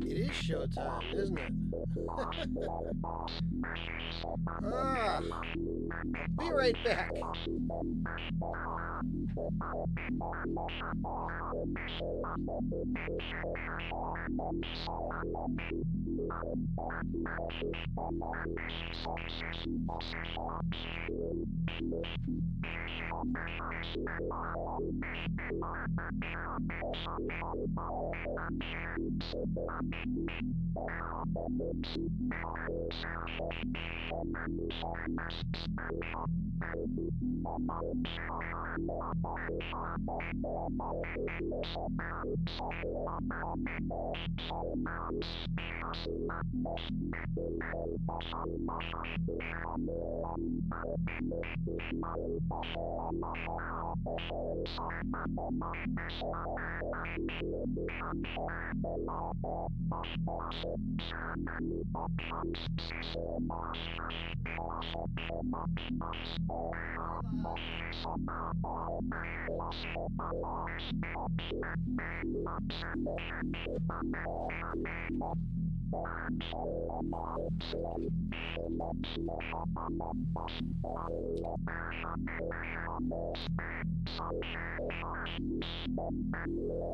It is showtime, isn't it? Ah, be right back.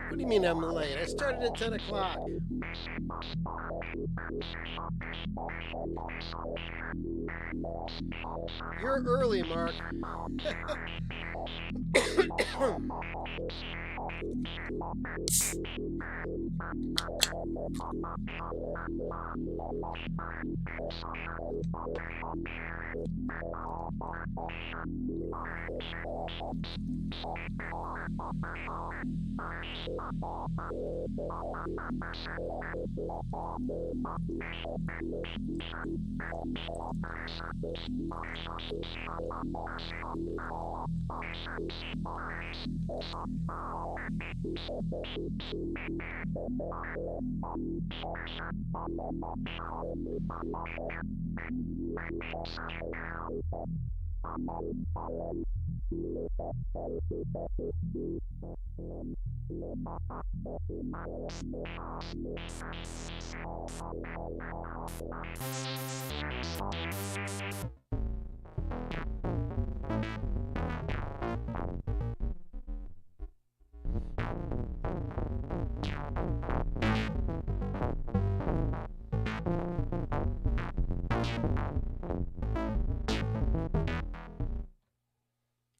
What do you mean I'm late? I started at 10 o'clock. You're early, Mark.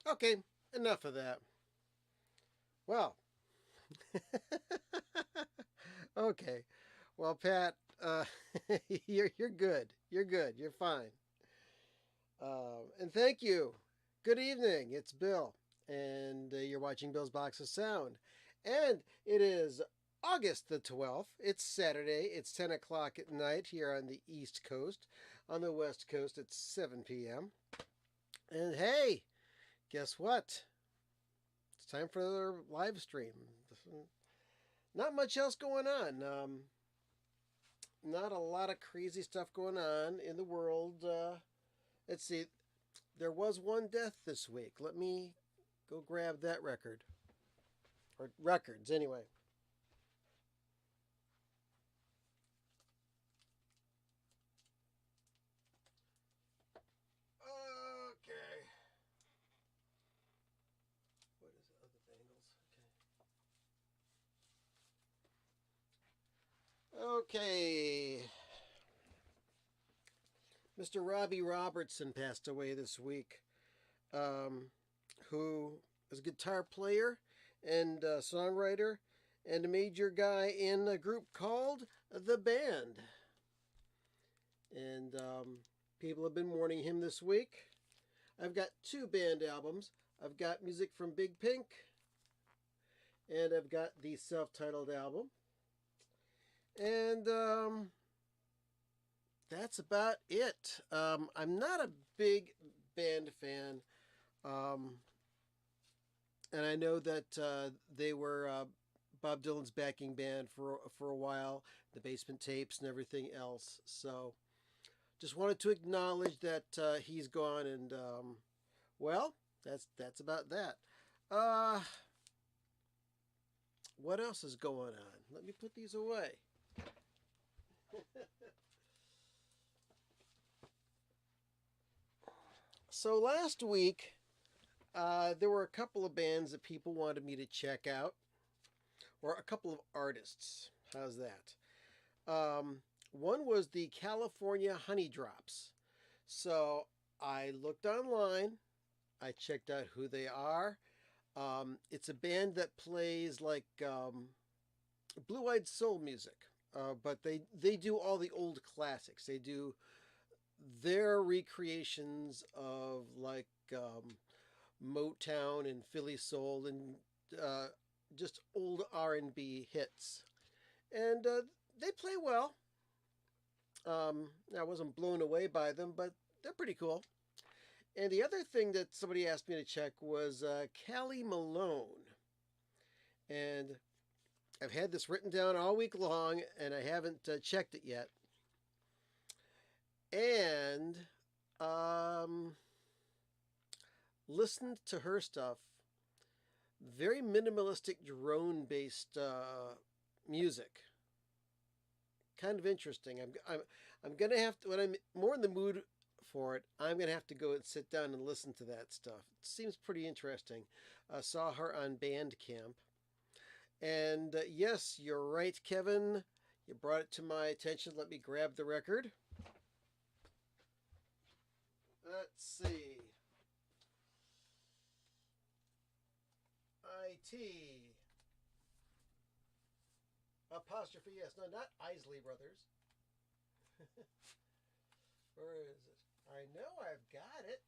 Okay, enough of that. Well, okay. Well, Pat, you're good. You're good. You're fine. And thank you. Good evening. It's Bill, and you're watching Bill's Box of Sound. And it is August the 12th. It's Saturday. It's 10 o'clock at night here on the East Coast. On the West Coast, it's 7 p.m. And hey, guess what? It's time for another live stream. Not much else going on. Not a lot of crazy stuff going on in the world. Let's see. There was one death this week. Let me go grab that record. Or records, anyway. Okay. What is it? Other bangles. Okay. Okay. Mr. Robbie Robertson passed away this week, who is a guitar player and songwriter and a major guy in a group called The Band. And people have been mourning him this week. I've got two Band albums. I've got music from Big Pink, and I've got the self-titled album. And that's about it. I'm not a big Band fan. And I know that they were Bob Dylan's backing band for a while, the Basement Tapes and everything else. So just wanted to acknowledge that he's gone, and well, that's about that. Uh, what else is going on? Let me put these away. So last week, there were a couple of bands that people wanted me to check out, or a couple of artists. How's that? One was the California Honey Drops. So I looked online. I checked out who they are. It's a band that plays like blue-eyed soul music, but they do all the old classics. They do their recreations of like Motown and Philly soul and uh, just old R&B hits, and they play well. I wasn't blown away by them, but they're pretty cool. And the other thing that somebody asked me to check was Callie Malone. And I've had this written down all week long, and I haven't checked it yet. And um, listened to her stuff. Very minimalistic drone based music. Kind of interesting. I'm gonna have to, when I'm more in the mood for it, I'm gonna have to go and sit down and listen to that stuff. It seems pretty interesting. Saw her on Bandcamp, and yes, you're right, Kevin. You brought it to my attention. Let me grab the record. Let's see. IT apostrophe S. No, not Isley Brothers. Where is it? I know I've got it.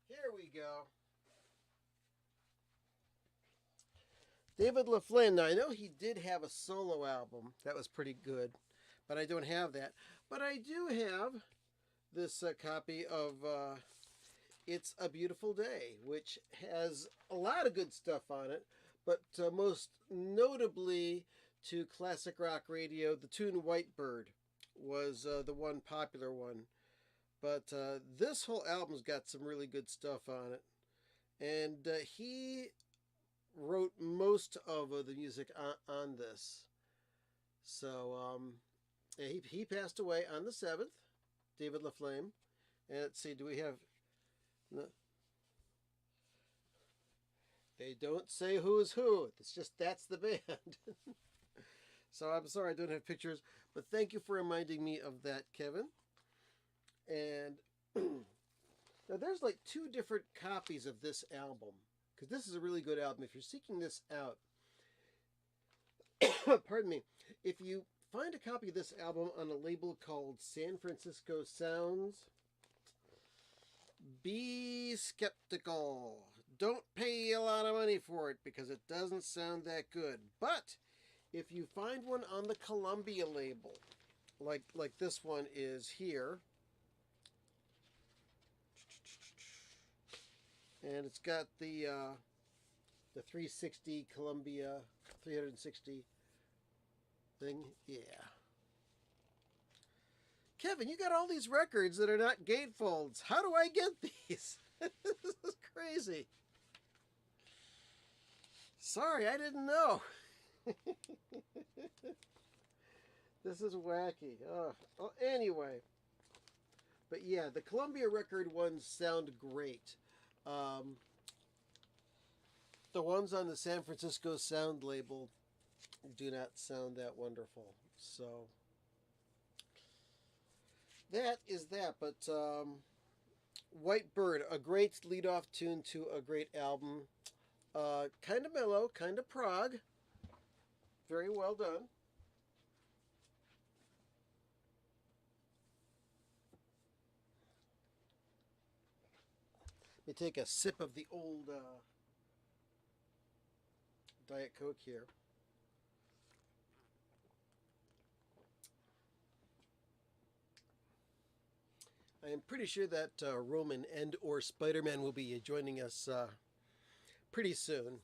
Here we go. David LaFlynn. Now, I know he did have a solo album that was pretty good, but I don't have that. But I do have this copy of It's a Beautiful Day, which has a lot of good stuff on it, but most notably to classic rock radio, the tune White Bird was the one popular one. But this whole album's got some really good stuff on it. And he wrote most of the music on this. So yeah, he passed away on the 7th, David LaFlame. And let's see, do we have... No, they don't say who's who. It's just that's the band. So I'm sorry I don't have pictures, but thank you for reminding me of that, Kevin. And now there's like 2 different copies of this album, because this is a really good album. If you're seeking this out, pardon me, if you find a copy of this album on a label called San Francisco Sounds, be skeptical. Don't pay a lot of money for it because it doesn't sound that good. But if you find one on the Columbia label, like this one is here, and it's got the 360 Columbia 360 thing, yeah. Kevin, you got all these records that are not gatefolds. How do I get these? This is crazy. Sorry, I didn't know. This is wacky. Well, anyway. But yeah, the Columbia record ones sound great. The ones on the San Francisco Sound label do not sound that wonderful. So that is that. But White Bird, a great lead-off tune to a great album. Kind of mellow, kind of prog. Very well done. Let me take a sip of the old Diet Coke here. I am pretty sure that Roman and or Spider-Man will be joining us pretty soon.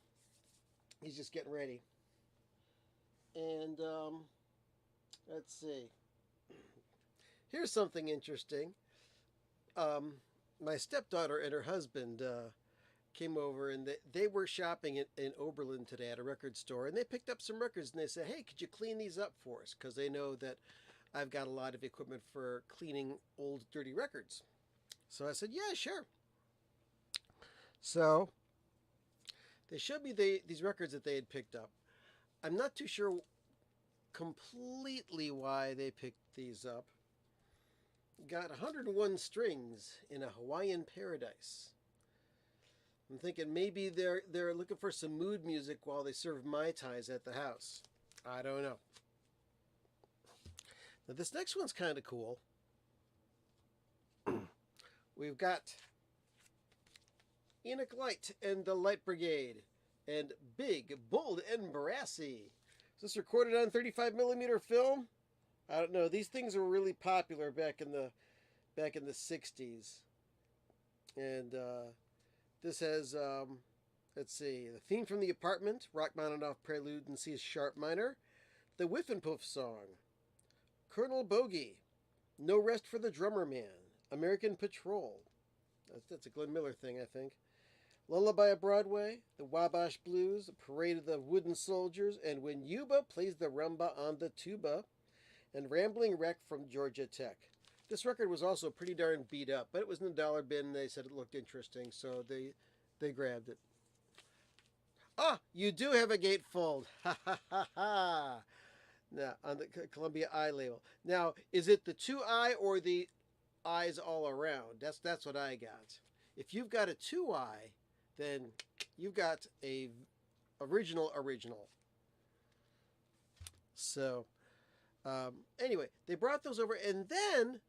He's just getting ready. And let's see. Here's something interesting. Um, my stepdaughter and her husband came over and they were shopping in Oberlin today at a record store, and they picked up some records and they said, "Hey, could you clean these up for us?" Because they know that I've got a lot of equipment for cleaning old dirty records. So I said, "Yeah, sure." So they showed me these records that they had picked up. I'm not too sure completely why they picked these up. Got 101 strings in a Hawaiian paradise. I'm thinking maybe they're looking for some mood music while they serve Mai Tais at the house. I don't know. Now this next one's kind of cool. We've got Enoch Light and the Light Brigade and Big, Bold, and Brassy. Is this recorded on 35 millimeter film? I don't know. These things were really popular back in the 60s. And this has let's see, the theme from The Apartment, Rachmaninoff Prelude in C sharp minor, the Whiff and Puff song, Colonel Bogey, No Rest for the Drummer Man, American Patrol. That's a Glenn Miller thing, I think. Lullaby of Broadway, the Wabash Blues, the Parade of the Wooden Soldiers, and When Yuba Plays the Rumba on the Tuba, and Rambling Wreck from Georgia Tech. This record was also pretty darn beat up, but it was in the dollar bin and they said it looked interesting, so they grabbed it. Ah, you do have a gatefold. Ha ha ha ha. Now, on the Columbia I label. Now, is it the 2i or the eyes all around? That's what I got. If you've got a 2i, then you've got a original. So, anyway, they brought those over, and then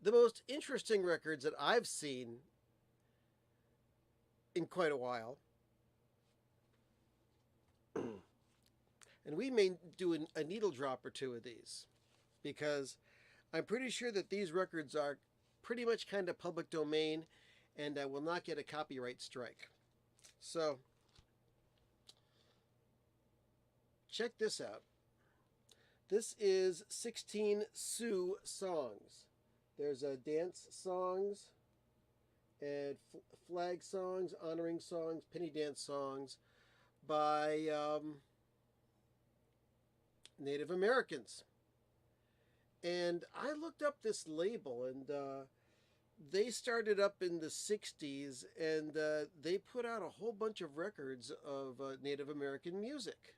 the most interesting records that I've seen in quite a while. And we may do a needle drop or two of these because I'm pretty sure that these records are pretty much kind of public domain and will not get a copyright strike. So check this out. This is 16 Sioux songs. There's dance songs and flag songs, honoring songs, penny dance songs by Native Americans. And I looked up this label, and they started up in the 60s, and they put out a whole bunch of records of Native American music.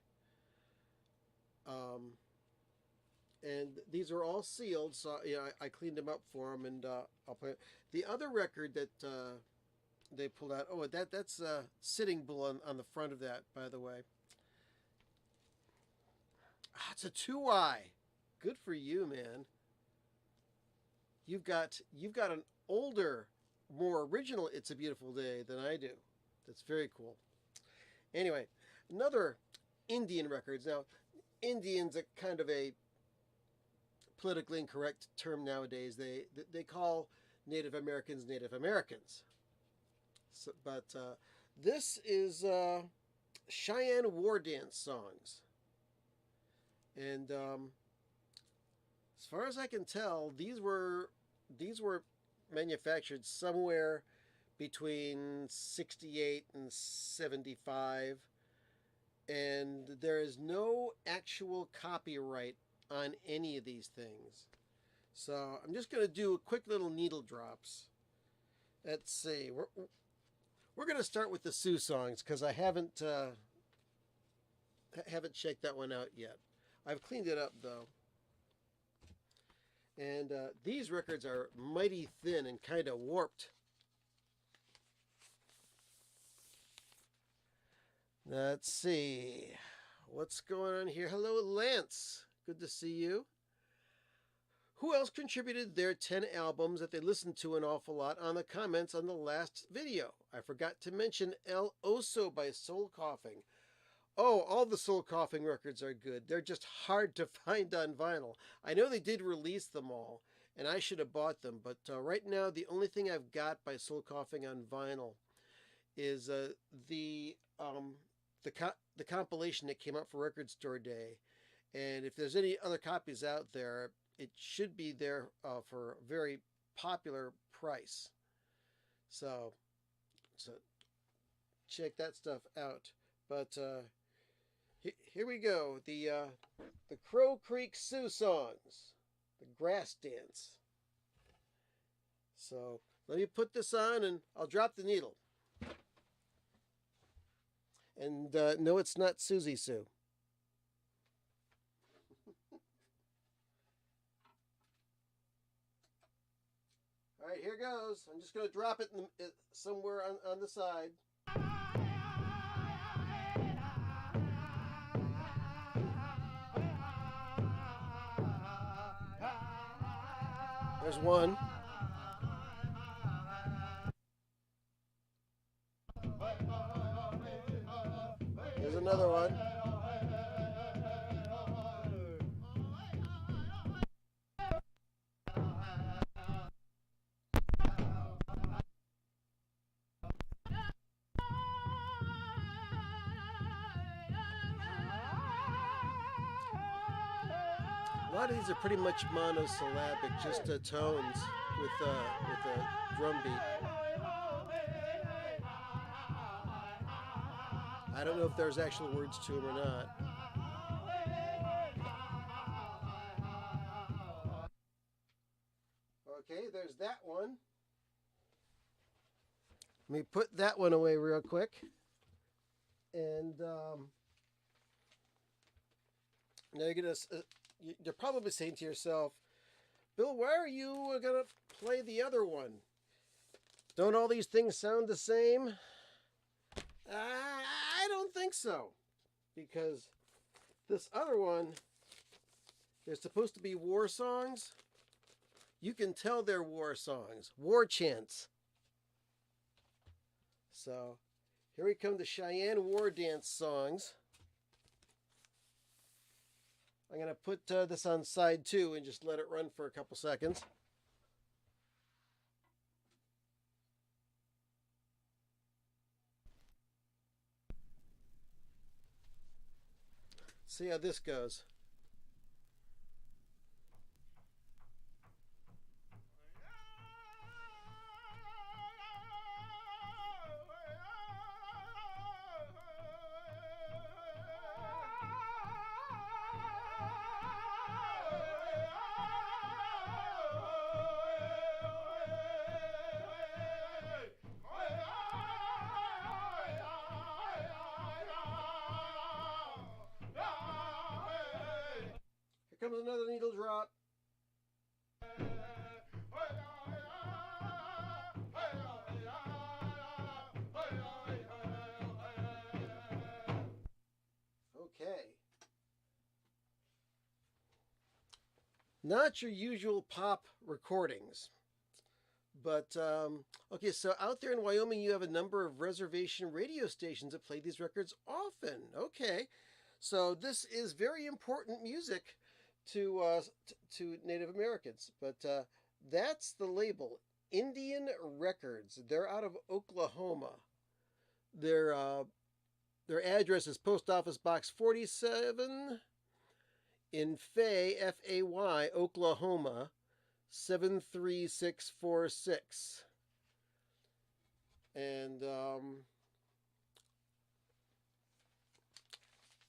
And these are all sealed, so I cleaned them up for them, and I'll play. The other record that they pulled out, oh, that's Sitting Bull on the front of that, by the way. Ah, it's a 2i. Good for you, man. You've got an older, more original It's a Beautiful Day than I do. That's very cool. Anyway, another Indian records. Now, Indian's a kind of a politically incorrect term nowadays. They call Native Americans Native Americans. So, but this is Cheyenne War Dance songs. And as far as I can tell, these were manufactured somewhere between 68 and 75, and there is no actual copyright on any of these things. So I'm just going to do quick little needle drops. Let's see. We're going to start with the Sioux songs because I haven't checked that one out yet. I've cleaned it up though. And these records are mighty thin and kind of warped. Let's see. What's going on here? Hello, Lance. Good to see you. Who else contributed their 10 albums that they listened to an awful lot on the comments on the last video? I forgot to mention El Oso by Soul Coughing. Oh, all the Soul Coughing records are good. They're just hard to find on vinyl. I know they did release them all, and I should have bought them, but right now the only thing I've got by Soul Coughing on vinyl is the compilation that came out for Record Store Day. And if there's any other copies out there, it should be there for a very popular price. So, so check that stuff out. But here we go. The Crow Creek Sioux songs, the grass dance. So let me put this on and I'll drop the needle. And no, it's not Susie Sue. All right, here goes. I'm just going to drop it somewhere on the side. There's one. There's another one. A lot of these are pretty much monosyllabic, just tones with a drum beat. I don't know if there's actual words to them or not. Okay, there's that one. Let me put that one away real quick. And now you're probably saying to yourself, Bill, why are you going to play the other one? Don't all these things sound the same? I don't think so. Because this other one, they're supposed to be war songs. You can tell they're war songs, war chants. So here we come to Cheyenne war dance songs. I'm going to put this on side 2 and just let it run for a couple seconds. See how this goes. Here comes another needle drop. Okay. Not your usual pop recordings. But, okay, so out there in Wyoming, you have a number of reservation radio stations that play these records often. Okay. So this is very important music to Native Americans. But that's the label, Indian Records. They're out of Oklahoma. Their address is Post Office Box 47 in Fay, F-A-Y, Oklahoma, 73646. And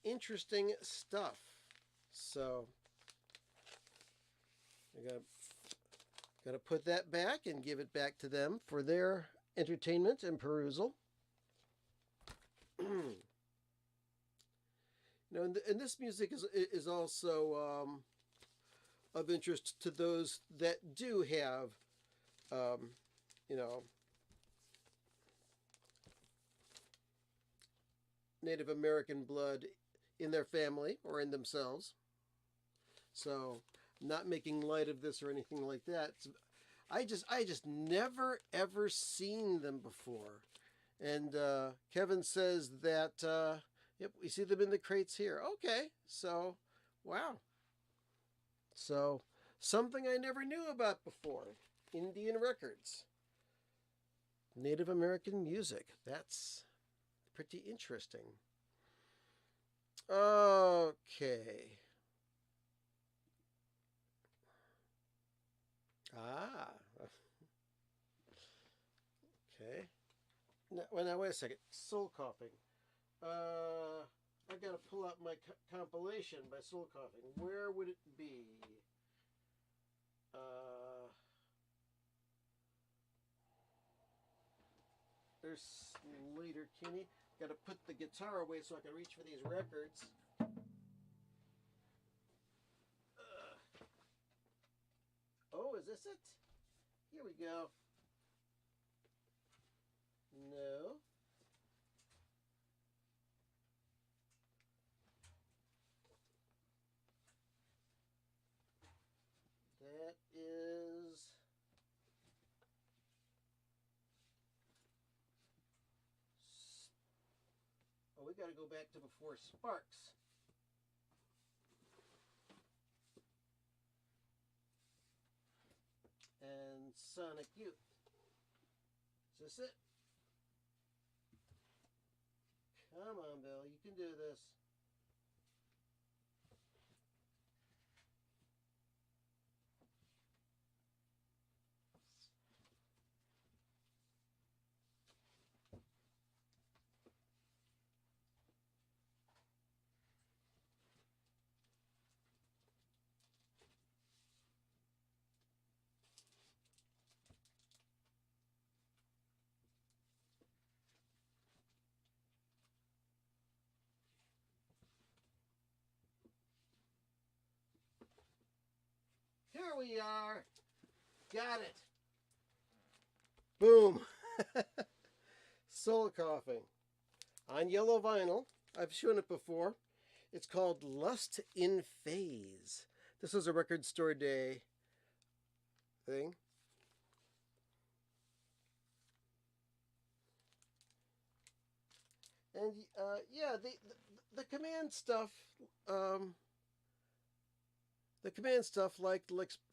interesting stuff. So I gotta put that back and give it back to them for their entertainment and perusal. You know, and this music is also of interest to those that do have, you know, Native American blood in their family or in themselves. So, not making light of this or anything like that. I just never ever seen them before. And Kevin says that, yep, we see them in the crates here. Okay, so, wow. So, something I never knew about before. Indian records. Native American music. That's pretty interesting. Okay. Okay. Now wait a second. Soul Coughing. I gotta pull up my compilation by Soul Coughing. Where would it be? There's Slater Kinney. Gotta put the guitar away so I can reach for these records. Oh, is this it? Here we go. No. That is... Oh, we gotta go back to before Sparks. And Sonic Youth. Is this it? Come on, Bill. You can do this. Here we are. Got it. Boom. Soul Coughing. On yellow vinyl. I've shown it before. It's called Lust in Phase. This was a Record Store Day thing. And yeah, the command stuff, like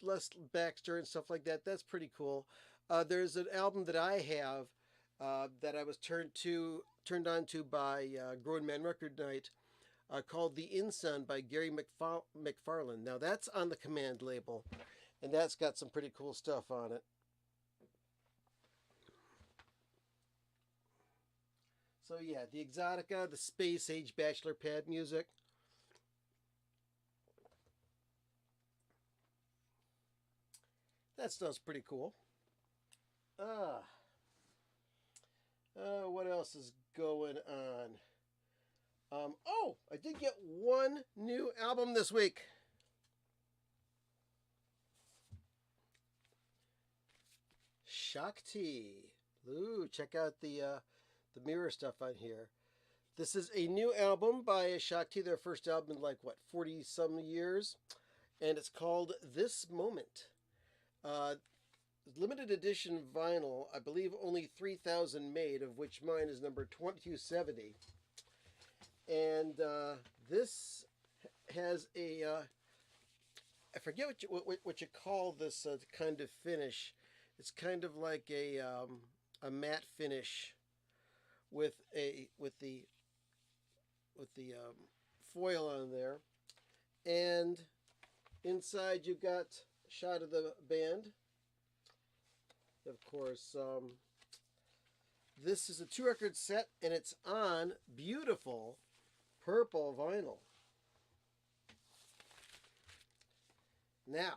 Les Baxter and stuff like that, that's pretty cool. There's an album that I have that I was turned on to by Grown Man Record Night called The In-Sun by Gary McFarlane. Now that's on the Command label, and that's got some pretty cool stuff on it. So yeah, the Exotica, the Space Age Bachelor Pad music. That stuff's pretty cool. Ah. What else is going on? Oh, I did get one new album this week. Shakti. Ooh, check out the mirror stuff on here. This is a new album by Shakti, their first album in like, what, 40 some years? And it's called This Moment. Limited edition vinyl, I believe only 3,000 made, of which mine is number 2270. And this has a, I forget what you call this kind of finish. It's kind of like a matte finish with the foil on there, and inside you've got a shot of the band. Of course, this is a 2-record set, and it's on beautiful purple vinyl. Now,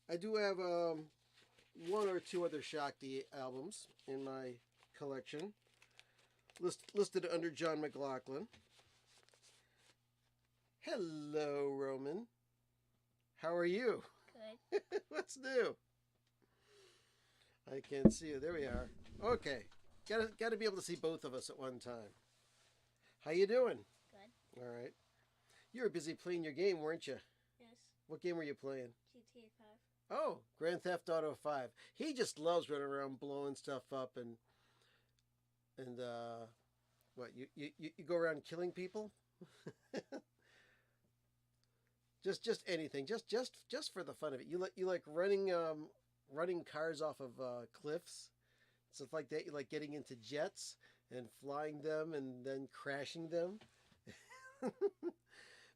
I do have one or two other Shakti albums in my collection, listed under John McLaughlin. Hello, Roman. How are you? Good. What's new? I can't see you. There we are. Okay. Got to be able to see both of us at one time. How you doing? Good. All right. You were busy playing your game, weren't you? Yes. What game were you playing? GTA 5. Oh, Grand Theft Auto 5. He just loves running around blowing stuff up and what, you go around killing people? just anything. Just for the fun of it. You like running cars off of cliffs, stuff like that. You like getting into jets and flying them and then crashing them.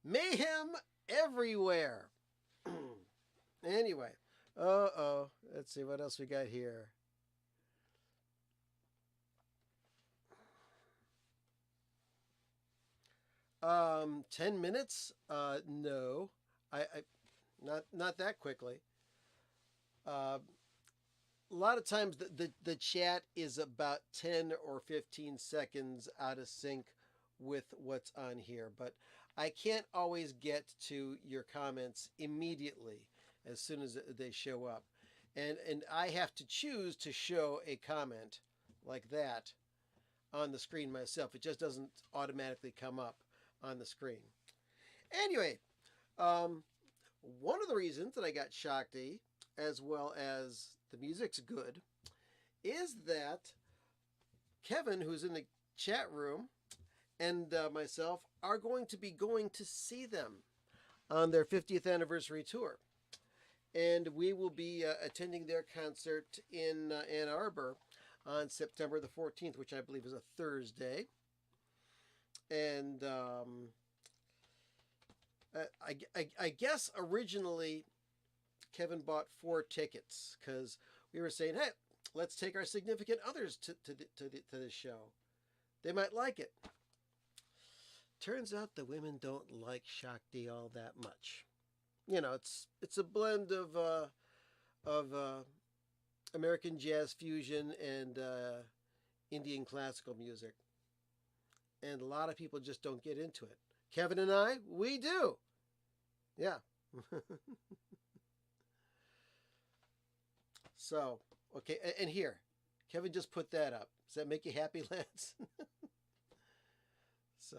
Mayhem everywhere. Anyway, let's see what else we got here. 10 minutes? No, I not that quickly. Uh, a lot of times the chat is about 10 or 15 seconds out of sync with what's on here, but I can't always get to your comments immediately as soon as they show up, and I have to choose to show a comment like that on the screen myself. It just doesn't automatically come up on the screen. Anyway, um, one of the reasons that I got Shakti, as well as the music's good, is that Kevin, who's in the chat room, and myself are going to be going to see them on their 50th anniversary tour. And we will be attending their concert in Ann Arbor on September the 14th, which I believe is a Thursday. And I guess originally Kevin bought 4 tickets because we were saying, hey, let's take our significant others to this show. They might like it. Turns out the women don't like Shakti all that much. You know, it's a blend of American jazz fusion and Indian classical music, and a lot of people just don't get into it. Kevin and I, we do. Yeah. So, okay, and here, Kevin just put that up. Does that make you happy, Lance? So,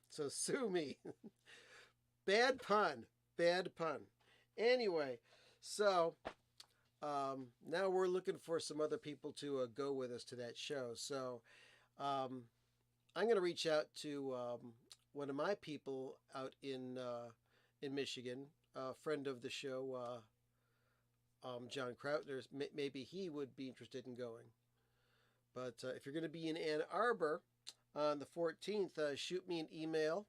so sue me. Bad pun. Bad pun. Anyway, so now we're looking for some other people to go with us to that show. So I'm going to reach out to one of my people out in Michigan, a friend of the show, John Krautner. Maybe he would be interested in going. But if you're going to be in Ann Arbor on the 14th, shoot me an email,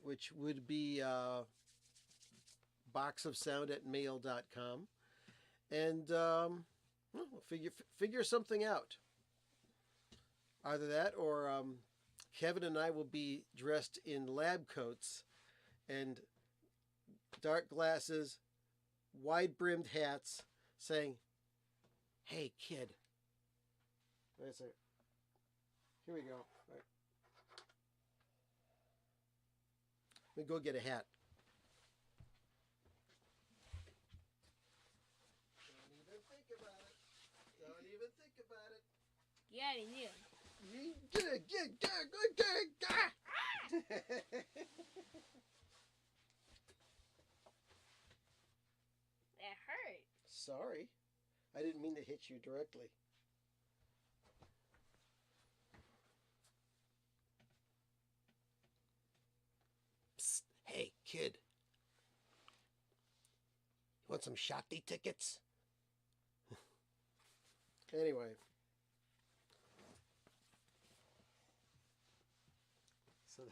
which would be boxofsound@mail.com, and we'll figure something out. Either that, or Kevin and I will be dressed in lab coats and dark glasses, wide-brimmed hats, saying, "Hey, kid." Wait a second. Here we go. Right. Let me go get a hat. Don't even think about it. Don't even think about it. Yeah, I knew. That hurt. Sorry. I didn't mean to hit you directly. Psst. Hey, kid. You want some Shakti tickets? Anyway. So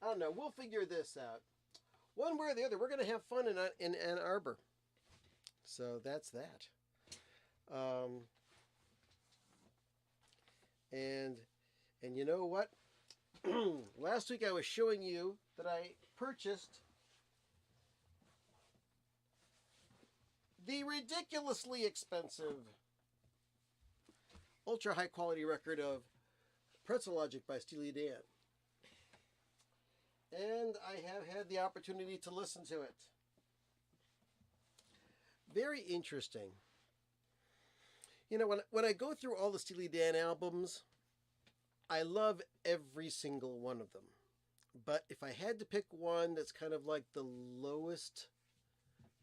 I don't know. We'll figure this out. One way or the other, we're going to have fun in Ann Arbor. So that's that. And you know what? Last week I was showing you that I purchased the ridiculously expensive, ultra high quality record of Pretzel Logic by Steely Dan. And I have had the opportunity to listen to it. Very interesting. You know, when I go through all the Steely Dan albums, I love every single one of them. But if I had to pick one that's kind of like the lowest,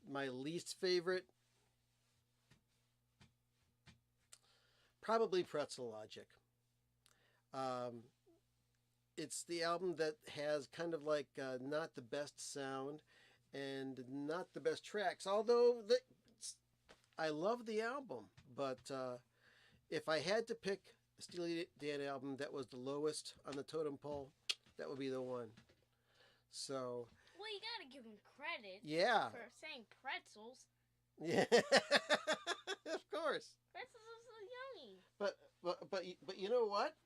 my least favorite, probably Pretzel Logic. It's the album that has kind of like not the best sound and not the best tracks. Although I love the album, but if I had to pick a Steely Dan album that was the lowest on the totem pole, that would be the one. So. Well, you gotta give him credit. Yeah. For saying pretzels. Yeah, of course. Pretzels are so yummy. But you know what?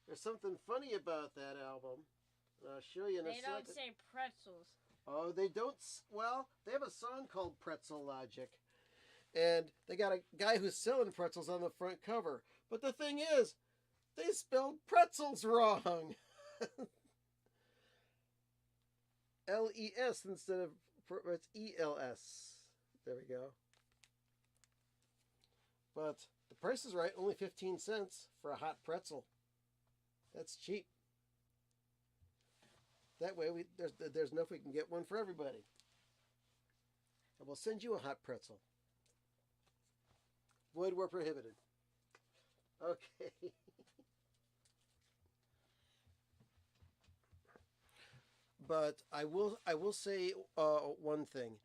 There's something funny about that album. I'll show you in a They second. don't say pretzels. Oh, they don't. Well, they have a song called Pretzel Logic, and they got a guy who's selling pretzels on the front cover. But the thing is, they spelled pretzels wrong. LES instead of it's ELS. There we go. But the price is right, only 15 cents for a hot pretzel. That's cheap. That way, there's enough we can get one for everybody. And we'll send you a hot pretzel. Void where prohibited. Okay. But I will say one thing.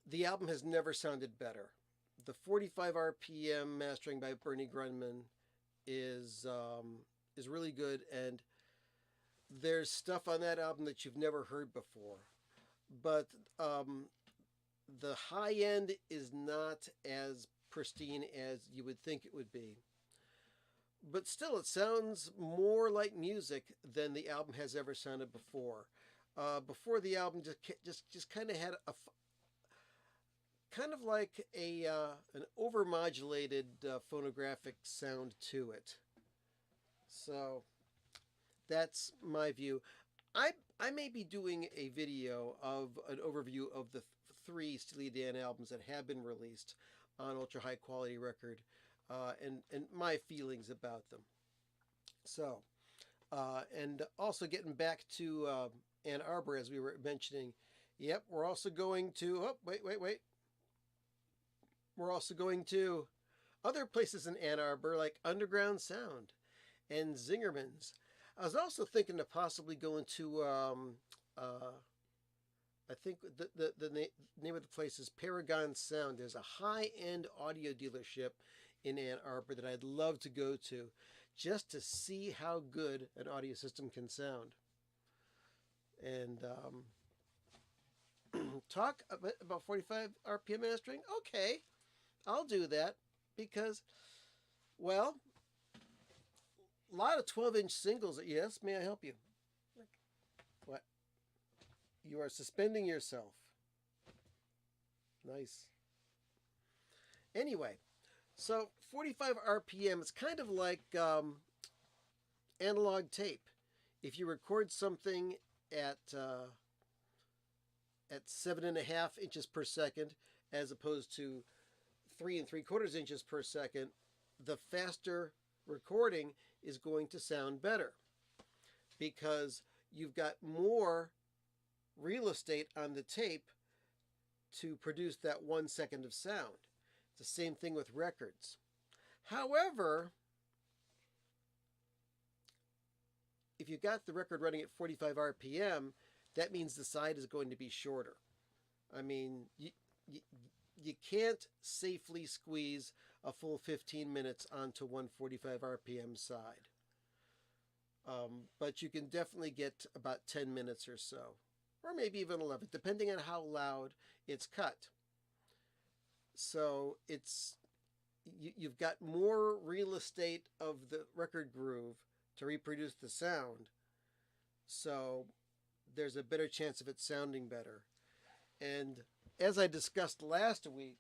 The album has never sounded better. The 45 RPM mastering by Bernie Grunman is really good, and there's stuff on that album that you've never heard before. But the high end is not as pristine as you would think it would be. But still, it sounds more like music than the album has ever sounded before. Before the album just kind of had a kind of like a an overmodulated phonographic sound to it. So that's my view. I may be doing a video of an overview of the three Steely Dan albums that have been released on Ultra High Quality Record, and my feelings about them. So, and also getting back to Ann Arbor as we were mentioning. Yep, we're also going to. Oh, wait. We're also going to other places in Ann Arbor like Underground Sound and Zingerman's. I was also thinking of possibly going to, I think the name of the place is Paragon Sound. There's a high end audio dealership in Ann Arbor that I'd love to go to just to see how good an audio system can sound. And talk about 45 RPM mastering. Okay, I'll do that because, well, a lot of 12-inch singles. Yes, may I help you? Look. What? You are suspending yourself. Nice. Anyway, so 45 RPM is kind of like analog tape. If you record something at 7.5 inches per second, as opposed to 3 3/4 inches per second, the faster recording is going to sound better because you've got more real estate on the tape to produce that 1 second of sound. It's the same thing with records. However, if you got the record running at 45 RPM, that means the side is going to be shorter. I mean, you can't safely squeeze a full 15 minutes onto 145 RPM side. But you can definitely get about 10 minutes or so, or maybe even 11, depending on how loud it's cut. So you've got more real estate of the record groove to reproduce the sound. So there's a better chance of it sounding better. And as I discussed last week,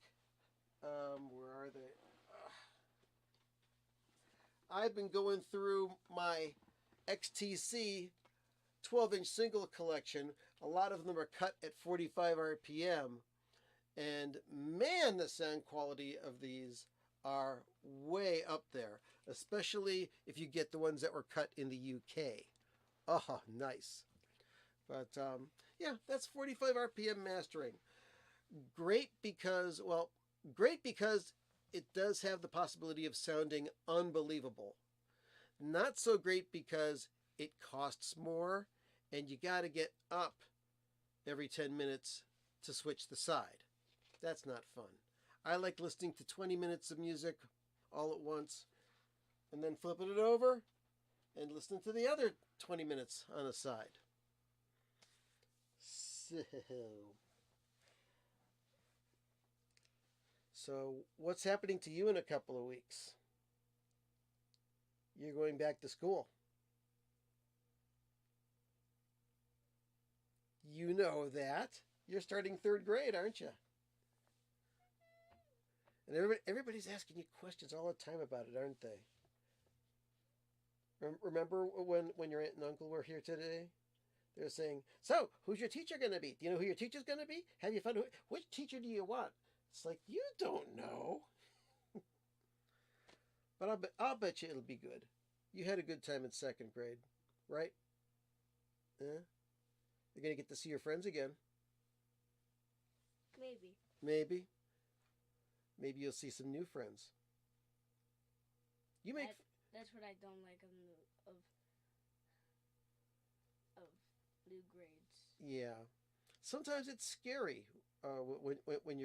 where are they? I've been going through my XTC 12-inch single collection. A lot of them are cut at 45 RPM. And man, the sound quality of these are way up there, especially if you get the ones that were cut in the UK. Oh, nice. But yeah, that's 45 RPM mastering. Great because it does have the possibility of sounding unbelievable. Not so great because it costs more and you got to get up every 10 minutes to switch the side. That's not fun. I like listening to 20 minutes of music all at once and then flipping it over and listening to the other 20 minutes on the side. So, So, what's happening to you in a couple of weeks? You're going back to school. You know that. You're starting third grade, aren't you? And everybody's asking you questions all the time about it, aren't they? Remember when your aunt and uncle were here today? They're saying, "So, who's your teacher going to be? Do you know who your teacher's going to be? Have you found which teacher do you want?" It's like you don't know, but I'll bet you it'll be good. You had a good time in second grade, right? Yeah. You're gonna get to see your friends again. Maybe. Maybe. Maybe you'll see some new friends. You make. That's what I don't like of new grades. Yeah. Sometimes it's scary when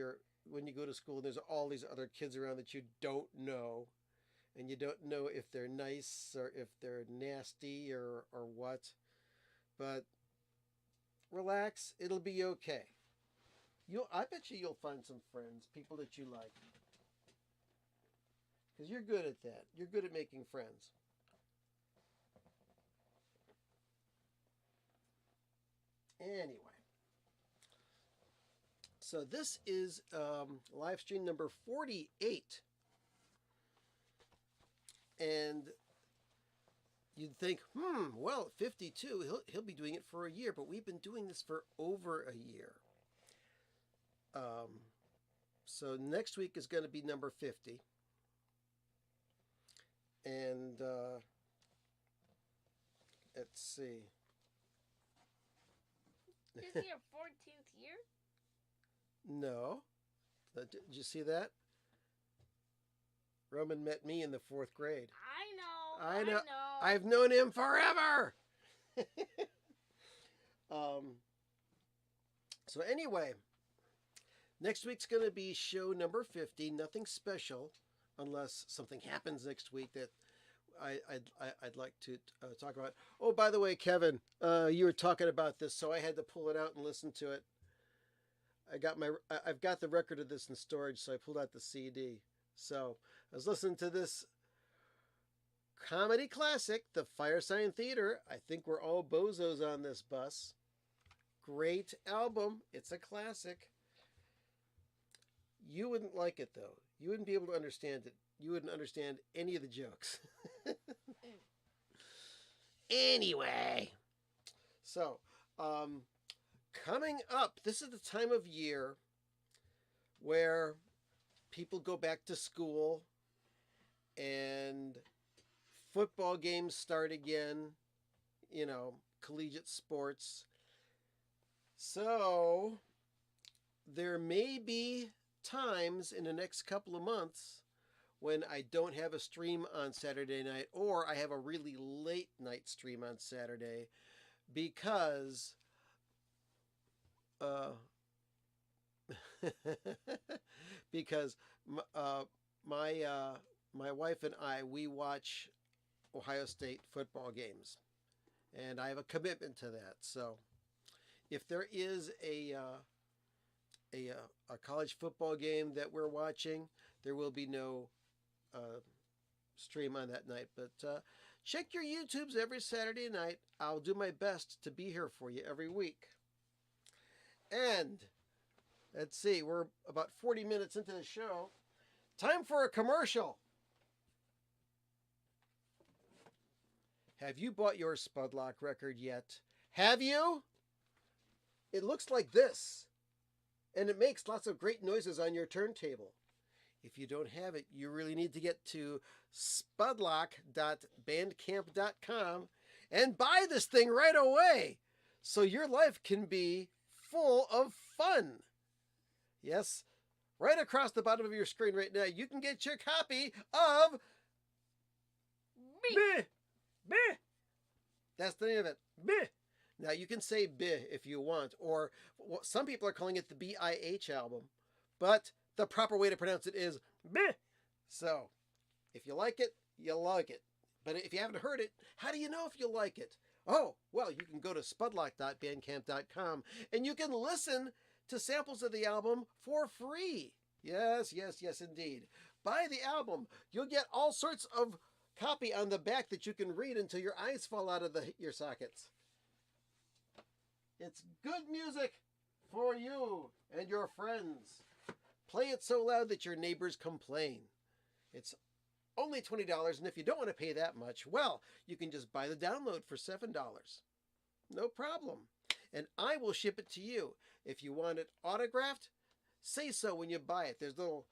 you go to school and there's all these other kids around that you don't know, and you don't know if they're nice or if they're nasty or what. But relax, it'll be okay. I bet you'll find some friends, people that you like, because you're good at that. You're good at making friends. Anyway, so this is live stream number 48, and you'd think, well, 52, he'll be doing it for a year, but we've been doing this for over a year. So next week is going to be number 50. And let's see. Is this your 14th year? No. Did you see that? Roman met me in the 4th grade. I know. I've known him forever. So anyway, next week's going to be show number 50. Nothing special, unless something happens next week that I'd like to talk about. Oh, by the way, Kevin, you were talking about this, so I had to pull it out and listen to it. I've got the record of this in storage, so I pulled out the CD. So I was listening to this comedy classic, The Firesign Theater. I think we're all bozos on this bus. Great album. It's a classic. You wouldn't like it, though. You wouldn't be able to understand it. You wouldn't understand any of the jokes. Anyway, so coming up, this is the time of year where people go back to school and football games start again, collegiate sports. So there may be times in the next couple of months when I don't have a stream on Saturday night, or I have a really late night stream on Saturday because because my wife and we watch Ohio State football games, and I have a commitment to that. So if there is a college football game that we're watching, there will be no stream on that night. But check your YouTubes every Saturday night. I'll do my best to be here for you every week. And let's see, we're about 40 minutes into the show. Time for a commercial. Have you bought your Spudlock record yet? Have you? It looks like this, and it makes lots of great noises on your turntable. If you don't have it, you really need to get to spudlock.bandcamp.com and buy this thing right away so your life can be full of fun. Yes, right across the bottom of your screen right now, you can get your copy of Bih. Bih. That's the name of it. Bih. Now, you can say Bih if you want, or some people are calling it the BIH album, but the proper way to pronounce it is Bih. So, if you like it, you'll like it. But if you haven't heard it, how do you know if you like it? Oh, well, you can go to spudlock.bandcamp.com and you can listen to samples of the album for free. Yes, yes, yes, indeed. Buy the album. You'll get all sorts of copy on the back that you can read until your eyes fall out of your sockets. It's good music for you and your friends. Play it so loud that your neighbors complain. It's only $20, and if you don't want to pay that much, well, you can just buy the download for $7. No problem. And I will ship it to you. If you want it autographed, say so when you buy it. There's a little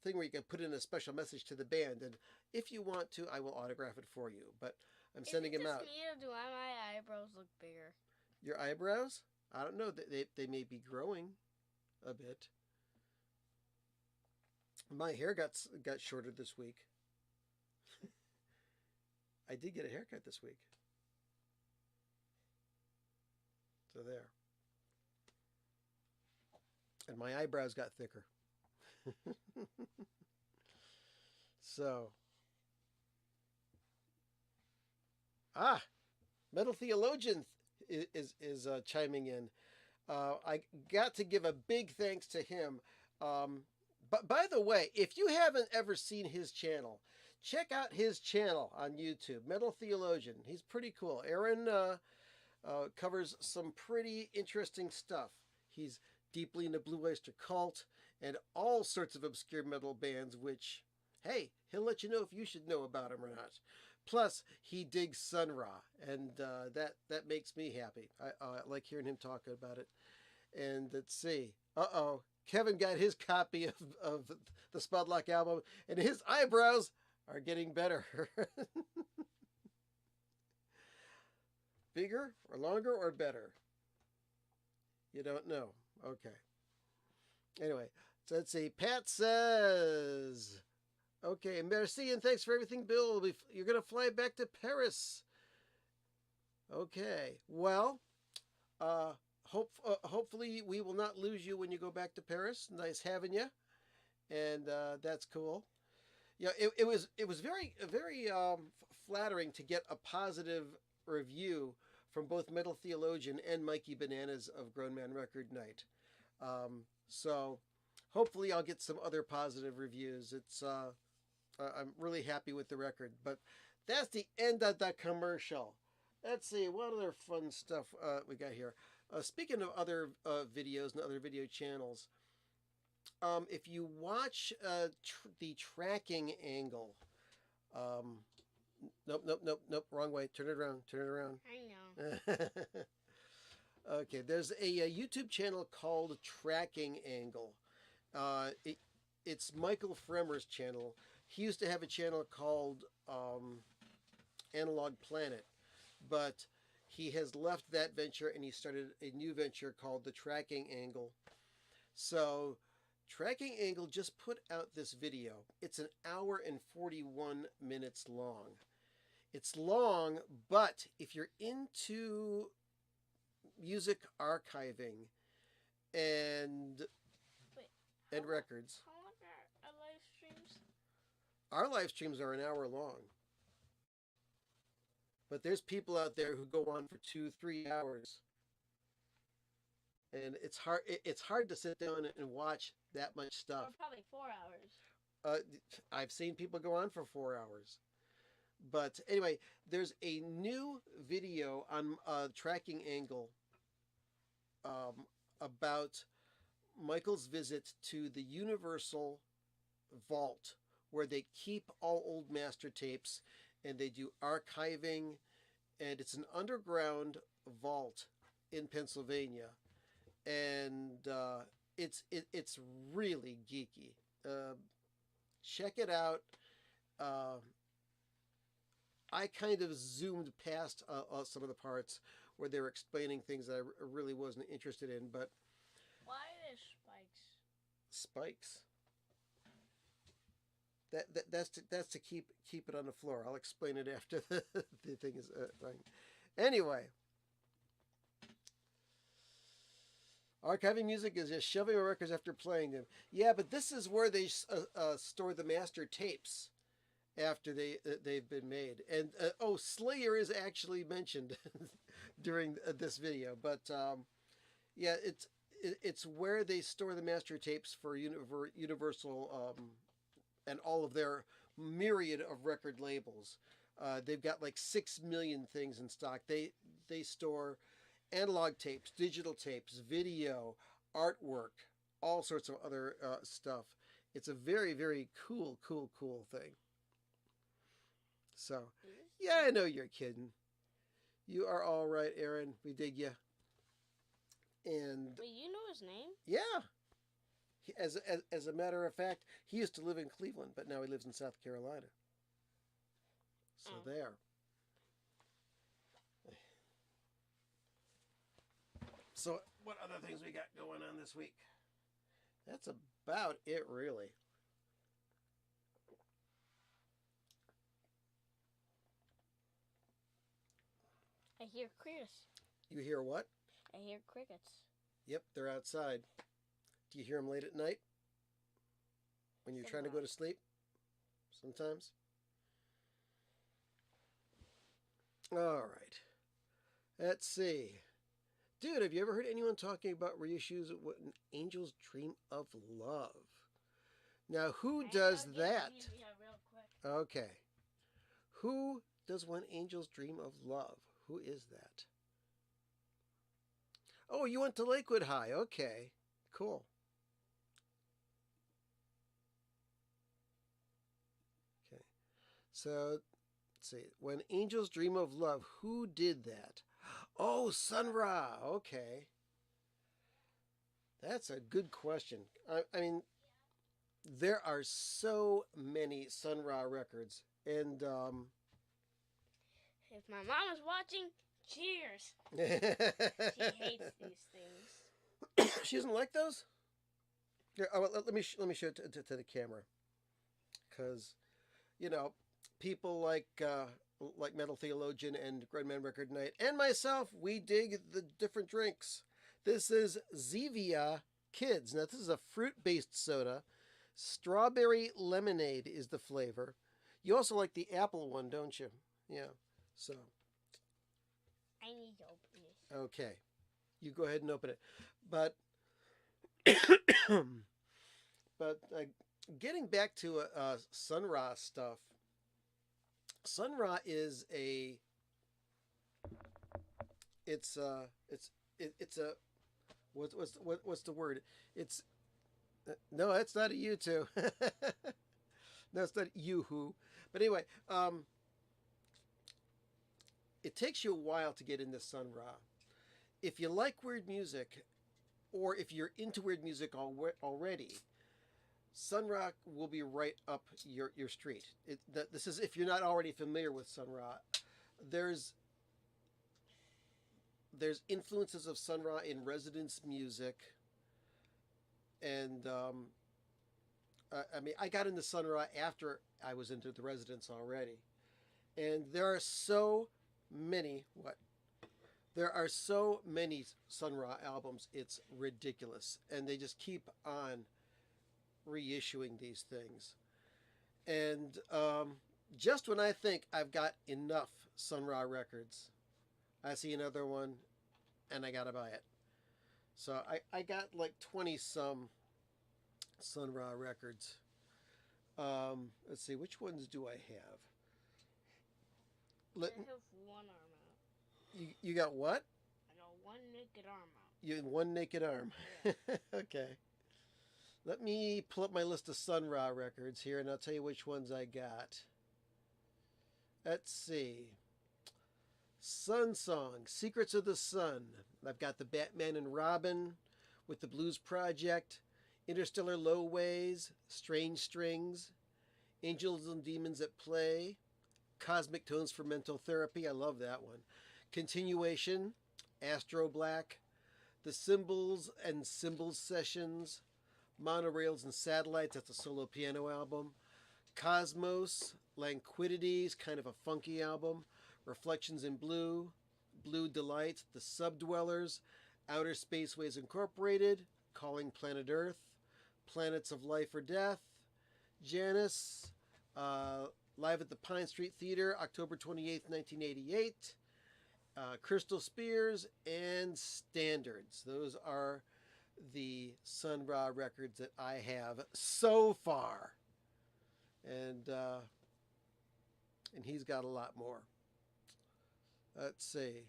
thing where you can put in a special message to the band, and if you want to, I will autograph it for you. But I'm sending them out. Is it just me, or do my eyebrows look bigger? Your eyebrows? I don't know. They may be growing a bit. My hair got shorter this week. I did get a haircut this week. So there. And my eyebrows got thicker. So. Metal Theologian is chiming in. I got to give a big thanks to him. But by the way, if you haven't ever seen his channel, check out his channel on YouTube, Metal Theologian. He's pretty cool. Aaron covers some pretty interesting stuff. He's deeply into Blue Oyster Cult and all sorts of obscure metal bands, which, hey, he'll let you know if you should know about them or not. Plus, he digs Sun Ra, and that makes me happy. I like hearing him talk about it. And let's see. Kevin got his copy of the Spudlock album, and his eyebrows are getting better. Bigger or longer or better? You don't know. Okay. Anyway, so let's see. Pat says, okay, merci and thanks for everything, Bill. You're going to fly back to Paris. Okay. Well, hopefully we will not lose you when you go back to Paris. Nice having you. And that's cool. Yeah, it was very flattering to get a positive review from both Metal Theologian and Mikey Bananas of Grown Man Record Night. So hopefully I'll get some other positive reviews. I'm really happy with the record. But that's the end of the commercial. Let's see, what other fun stuff we got here. Speaking of other videos and other video channels, if you watch the tracking angle, nope, wrong way. Turn it around. I know. Okay, there's a YouTube channel called Tracking Angle. It's Michael Fremer's channel. He used to have a channel called Analog Planet, but he has left that venture and he started a new venture called the Tracking Angle. So Tracking Angle just put out this video. It's an hour and 41 minutes long. It's long, but if you're into music archiving and records. How long are live streams? Our live streams are an hour long. But there's people out there who go on for 2-3 hours. And it's hard to sit down and watch that much stuff. Or probably 4 hours. I've seen people go on for 4 hours. But anyway, there's a new video on Tracking Angle about Michael's visit to the Universal Vault, where they keep all old master tapes and they do archiving, and it's an underground vault in Pennsylvania, and it's really geeky. Check it out. I kind of zoomed past some of the parts where they were explaining things that I really wasn't interested in, but why are there spikes? Spikes. That's to keep it on the floor. I'll explain it after the thing is fine. Anyway, archiving music is just shoving records after playing them. Yeah, but this is where they store the master tapes after they've been made. And Slayer is actually mentioned during this video, but yeah, it's where they store the master tapes for Universal and all of their myriad of record labels. They've got like 6 million things in stock. They store analog tapes, digital tapes, video, artwork, all sorts of other stuff. It's a very, very cool thing. So, yeah, I know you're kidding. You are all right, Aaron. We dig you. And wait, you know his name? yeah, as a matter of fact, he used to live in Cleveland, but now he lives in South Carolina. So there. So what other things we got going on this week? That's about it, really. I hear crickets. You hear what? I hear crickets. Yep, they're outside. Do you hear them late at night? When you're trying to go to sleep? Sometimes? All right. Let's see. Dude, have you ever heard anyone talking about reissues of What Angels Dream of Love? Now, who does that? Okay. Who does When Angels Dream of Love? Who is that? Oh, you went to Lakewood High. Okay. Cool. Okay. So, let's see. When Angels Dream of Love, who did that? Oh, Sun Ra. Okay. That's a good question. I mean, there are so many Sun Ra records. And, if my mom is watching, cheers. She hates these things. She doesn't like those? Here, oh, let me show it to the camera. Because, you know, people like Metal Theologian and Grandman Record Night and myself, we dig the different drinks. This is Zevia Kids. Now, this is a fruit-based soda. Strawberry lemonade is the flavor. You also like the apple one, don't you? Yeah. So. I need to open this. Okay. You go ahead and open it. But getting back to Sun Ra stuff. Sun Ra is it's a what's the word? It's no, that's not a U2. No, it's not Yoo-hoo. But anyway, it takes you a while to get into Sun Ra. If you like weird music, or if you're into weird music already, Sun Ra will be right up your street. This is if you're not already familiar with Sun Ra. There's influences of Sun Ra in Residence music, and I mean, I got into Sun Ra after I was into the Residence already, and there are so many There are so many Sun Ra albums. It's ridiculous, and they just keep on reissuing these things. And just when I think I've got enough Sun Ra records, I see another one, and I gotta buy it. So I got like 20 some Sun Ra records. Let's see, which ones do I have? I have one arm out. You got what? I got one naked arm out. You one naked arm. Yeah. Okay. Let me pull up my list of Sun Ra records here, and I'll tell you which ones I got. Let's see. Sun Song, Secrets of the Sun. I've got the Batman and Robin with the Blues Project, Interstellar Lowways, Strange Strings, Angels and Demons at Play, Cosmic Tones for Mental Therapy. I love that one. Continuation, Astro Black, The Symbols and Symbols Sessions, Monorails and Satellites. That's a solo piano album. Cosmos, Languidities, kind of a funky album. Reflections in Blue, Blue Delight, The Subdwellers, Outer Spaceways Incorporated, Calling Planet Earth, Planets of Life or Death, Janus, live at the Pine Street Theater, October 28th, 1988, Crystal Spears, and Standards. Those are the Sun Ra records that I have so far, and uh, and he's got a lot more. Let's see.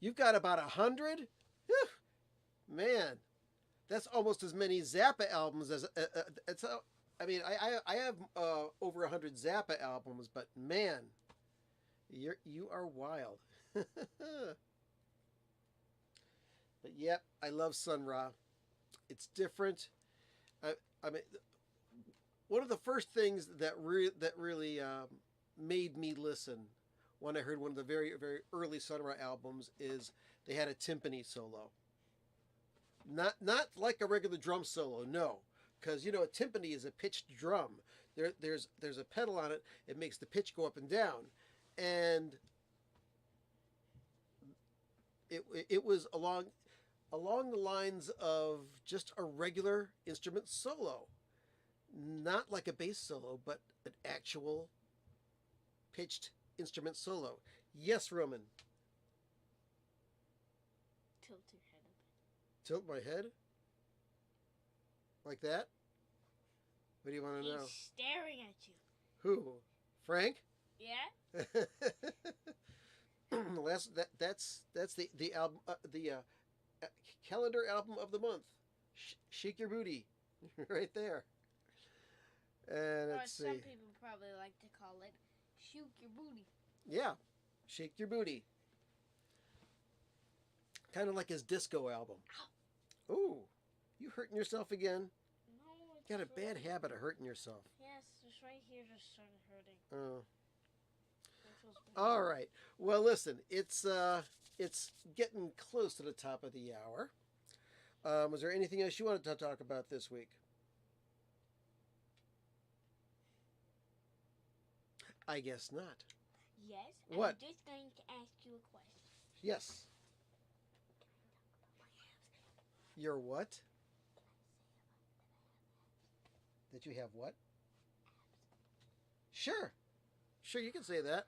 You've got about 100? Man, that's almost as many Zappa albums as it's. I mean, I have over 100 Zappa albums, but man, you are wild. But yep, I love Sun Ra. It's different. I mean, one of the first things that really made me listen when I heard one of the very early Sun Ra albums is they had a timpani solo. Not like a regular drum solo, no, because you know a timpani is a pitched drum. There's a pedal on it. It makes the pitch go up and down, and it was along the lines of just a regular instrument solo, not like a bass solo, but an actual pitched instrument solo. Yes, Roman. Tilt your head a bit. Tilt my head? Like that? What do you want to know? He's staring at you. Who? Frank? Yeah? That's the album calendar album of the month. Shake Your Booty. Right there. And Or let's see. some people probably like to call it Shoot Your Booty. Yeah. Shake Your Booty. Kind of like his disco album. Ooh. You hurting yourself again? No, it's You got a bad habit of hurting yourself. Yes, just right here just started hurting. Oh. That feels bad. All right. Well, listen, it's getting close to the top of the hour. Was there anything else you wanted to talk about this week? I guess not. Yes, What? I'm just going to ask you a question. Yes. Your what? That you have what? Sure. Sure, you can say that.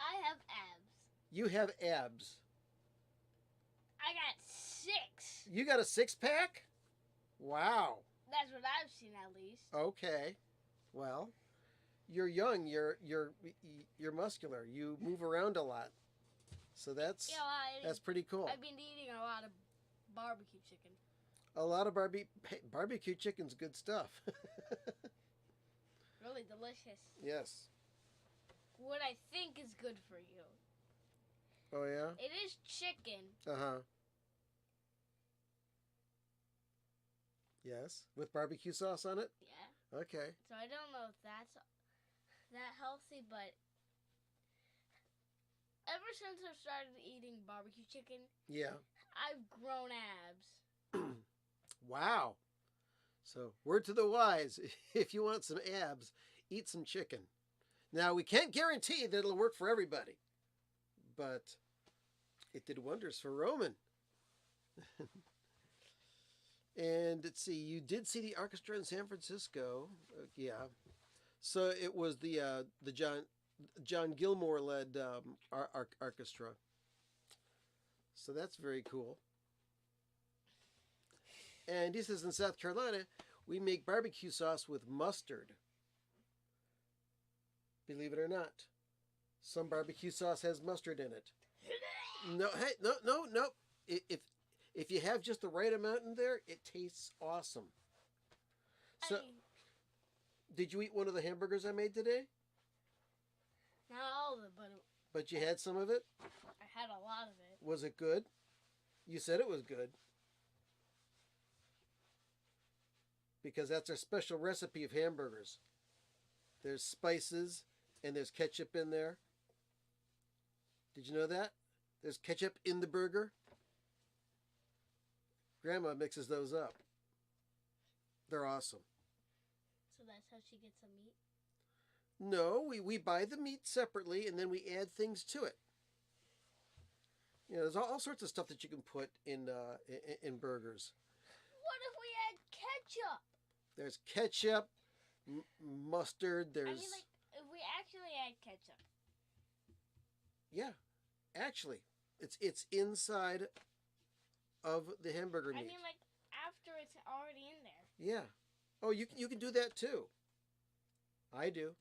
I have abs. You have abs. I got 6. You got a 6-pack? Wow. That's what I've seen at least. Okay. Well, you're young. You're muscular. You move around a lot. So that's pretty cool. I've been eating a lot of barbecue chicken. A lot of barbecue chicken's good stuff. Really delicious. Yes. What I think is good for you. Oh yeah? It is chicken. Uh-huh. Yes. With barbecue sauce on it? Yeah. Okay. So I don't know if that's that healthy, but ever since I've started eating barbecue chicken, Yeah. I've grown abs. Wow. So, word to the wise, if you want some abs, eat some chicken. Now, we can't guarantee that it'll work for everybody, but it did wonders for Roman. And let's see, you did see the orchestra in San Francisco. Yeah. So it was the John Gilmore led orchestra. So that's very cool. And he says in South Carolina, we make barbecue sauce with mustard. Believe it or not, some barbecue sauce has mustard in it. No, hey, no. If you have just the right amount in there, it tastes awesome. So, did you eat one of the hamburgers I made today? Not all of it, But you had some of it? I had a lot of it. Was it good? You said it was good. Because that's our special recipe of hamburgers. There's spices and there's ketchup in there. Did you know that? There's ketchup in the burger. Grandma mixes those up. They're awesome. So that's how she gets the meat? No, we buy the meat separately and then we add things to it. You know, there's all sorts of stuff that you can put in burgers. What if we add ketchup? There's ketchup, mustard. There's I mean, like, if we actually add ketchup. yeah, actually, It's inside of the hamburger I meat. mean, like after it's already in there. Yeah. Oh, you can do that too. I do.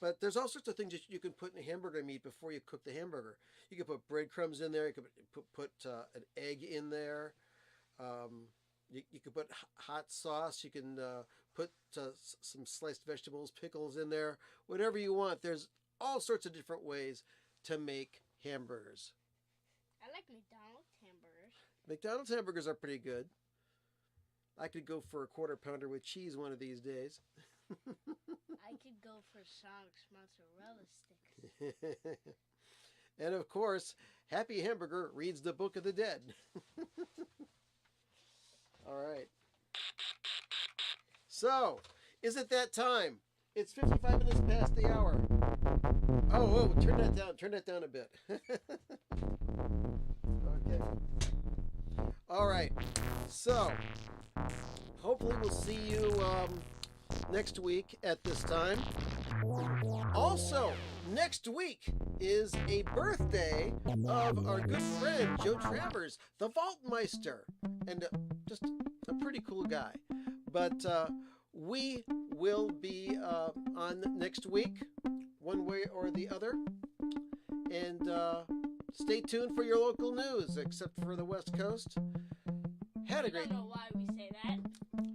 But there's all sorts of things that you can put in hamburger meat before you cook the hamburger. You can put breadcrumbs in there. You can put an egg in there. You can put hot sauce. You can put some sliced vegetables, pickles in there. Whatever you want. There's all sorts of different ways to make hamburgers. I like McDonald's hamburgers. McDonald's hamburgers are pretty good. I could go for a quarter pounder with cheese one of these days. I could go for Sonic's mozzarella sticks. And of course, Happy Hamburger reads the Book of the Dead. All right. So, is it that time? It's 55 minutes past the hour. Oh, turn that down. Turn that down a bit. Okay. All right. So, hopefully we'll see you next week at this time. Also, next week is a birthday of our good friend Joe Travers, the Vaultmeister, and just a pretty cool guy. But we will be on next week, one way or the other. And stay tuned for your local news, except for the West Coast. Had a great. I don't know why we say that.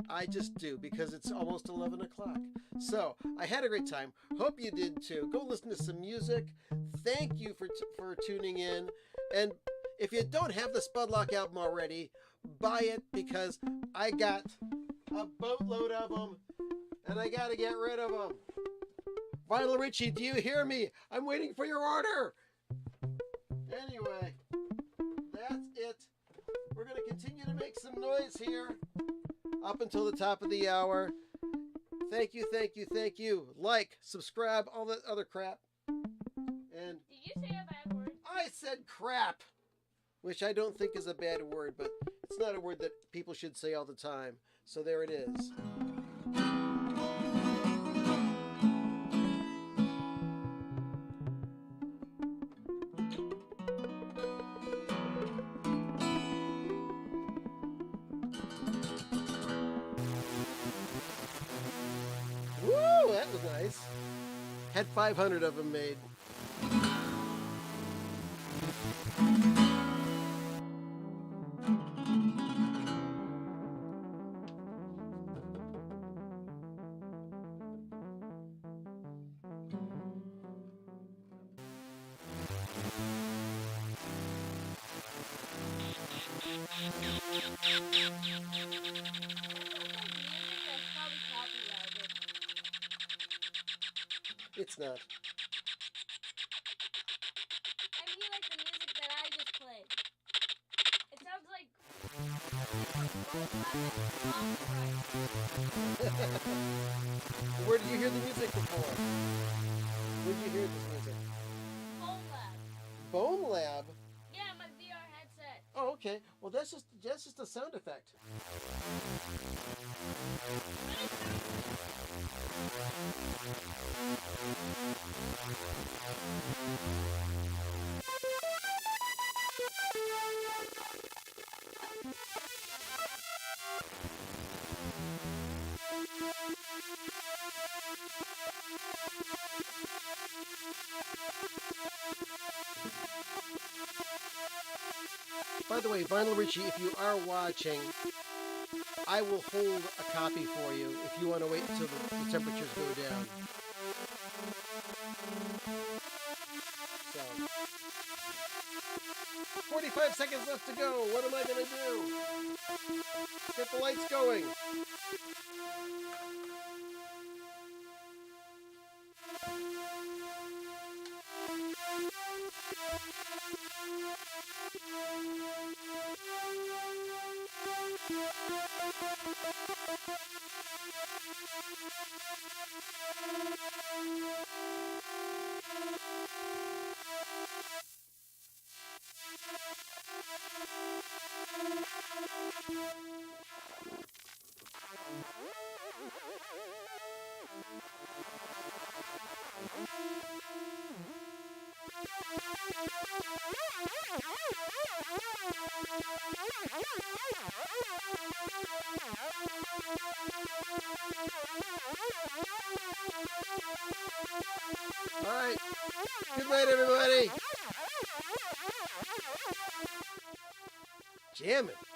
I just do because it's almost 11 o'clock. So I had a great time. Hope you did too. Go listen to some music. Thank you for tuning in. And if you don't have the Spudlock album already, buy it because I got a boatload of them and I got to get rid of them. Vinyl Richie, do you hear me? I'm waiting for your order. Anyway, that's it. We're going to continue to make some noise here up until the top of the hour. Thank you, thank you, thank you. Like, subscribe, all that other crap. And did you say a bad word? I said crap, which I don't think is a bad word, but it's not a word that people should say all the time. So there it is. Woo, that was nice. Had 500 of them made. It's not. I mean, like the music that I just played. It sounds like. Where did you hear the music before? Where did you hear this music? Phone Lab. Bone Lab? Yeah, my VR headset. Oh, okay. Well, that's just a sound effect. By the way, Vinyl Richie, if you are watching, I will hold a copy for you if you want to wait until the temperatures go down. So, 45 seconds left to go. What am I going to do? Get the lights going. All right. Good night, everybody. Jamming.